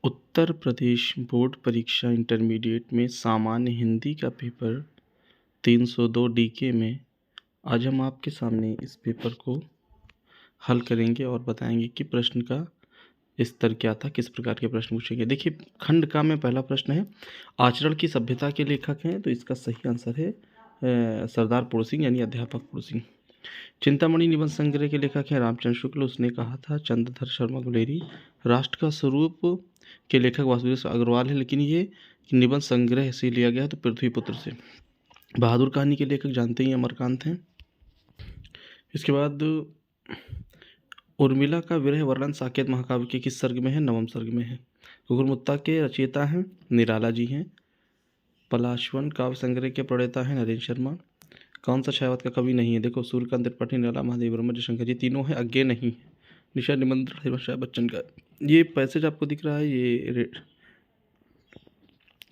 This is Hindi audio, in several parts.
उत्तर प्रदेश बोर्ड परीक्षा इंटरमीडिएट में सामान्य हिंदी का पेपर 302 डीके में आज हम आपके सामने इस पेपर को हल करेंगे और बताएंगे कि प्रश्न का स्तर क्या था, किस प्रकार के प्रश्न पूछे गए। देखिए, खंड का में पहला प्रश्न है, आचरण की सभ्यता के लेखक हैं, तो इसका सही आंसर है सरदार पुर सिंह यानी अध्यापक पुर सिंह। चिंतामणि निबंध संग्रह के लेखक हैं रामचंद्र शुक्ल, उसने कहा था चंद्रधर शर्मा गुलेरी। राष्ट्र का स्वरूप के लेखक वासुदेव अग्रवाल है, लेकिन ये निबंध संग्रह से लिया गया तो पृथ्वीपुत्र से। बहादुर कहानी के लेखक जानते ही अमरकांत हैं। इसके बाद उर्मिला का विरह वर्णन साकेत महाकाव्य के किस सर्ग में है? नवम सर्ग में है। घुघुरमुत्ता के रचयिता हैं निराला जी हैं। पलाशवन काव्य संग्रह के प्रणेता हैं नरेंद्र शर्मा। कौन सा छायावत का कवि नहीं है? देखो, सूर्यकांत त्रिपाठी, निराला, महादेव वर्मा, जयशंकर जी, तीनों है, अज्ञे नहीं है। निशा निमंत्रण है बच्चन का। ये पैसेज आपको दिख रहा है, ये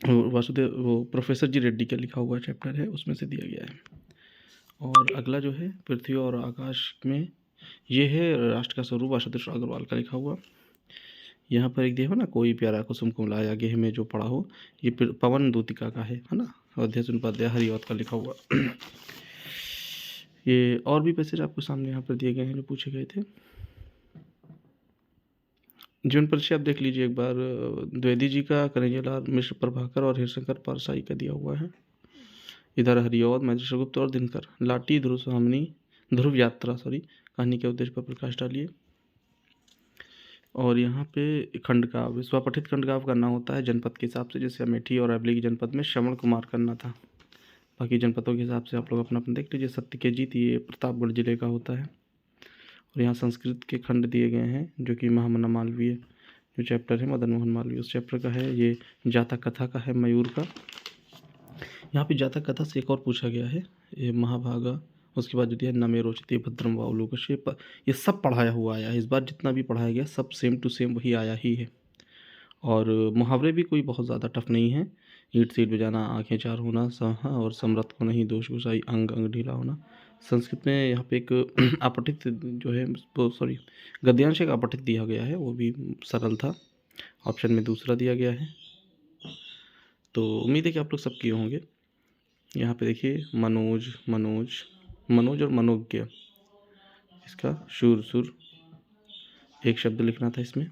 वासुदेव वो प्रोफेसर जी रेड्डी का लिखा हुआ चैप्टर है, उसमें से दिया गया है। और अगला जो है पृथ्वी और आकाश में, ये है राष्ट्र का स्वरूप वासुदेव अग्रवाल का लिखा हुआ। यहाँ पर एक देखो ना, कोई प्यारा कुसुम कुमलाया आगे हमें जो पढ़ा हो, ये पवन दूतिका का है ना, अध्यक्ष उपाध्याय हरिवत का लिखा हुआ। ये और भी पैसेज आपको सामने यहाँ पर दिए गए हैं जो पूछे गए थे। जीवन परिचय आप देख लीजिए एक बार। द्विवेदी जी का, कन्हैयालाल मिश्र प्रभाकर और हरिशंकर परसाई का दिया हुआ है। इधर हरिऔध, महेंद्र गुप्त और दिनकर। लाटी ध्रुव यात्रा कहानी के उद्देश्य पर प्रकाश डालिए। और यहाँ पे खंडकाव्य, स्वपठित खंडकाव्य करना होता है जनपद के हिसाब से, जैसे अमेठी और अबली की जनपद में श्रवण कुमार करना था। बाकी जनपदों के हिसाब से आप लोग अपना अपना देख लीजिए। सत्य के जीत ये प्रतापगढ़ जिले का होता है। और यहाँ संस्कृत के खंड दिए गए हैं, जो कि महामना मालवीय जो चैप्टर है, मदन मोहन मालवीय उस चैप्टर का है। ये जातक कथा का है, मयूर का। यहाँ पे जातक कथा से एक और पूछा गया है, ये महाभागा। उसके बाद जो दिया नमे रोचते भद्रम वावलोकश, ये सब पढ़ाया हुआ आया है इस बार, जितना भी पढ़ाया गया सब सेम टू सेम वही आया ही है। और मुहावरे भी कोई बहुत ज़्यादा टफ नहीं है। ईंट सीट बजाना, आंखें चार होना, और समरथ को नहीं दोष गुसाई, अंग अंग ढीला होना। संस्कृत में यहाँ पे एक अपठित जो है गद्यांश एक अपठित दिया गया है, वो भी सरल था। ऑप्शन में दूसरा दिया गया है। तो उम्मीद है कि आप लोग सब किए होंगे। यहाँ पे देखिए मनोज और मनोज्ञ, इसका शूर सुर एक शब्द लिखना था इसमें।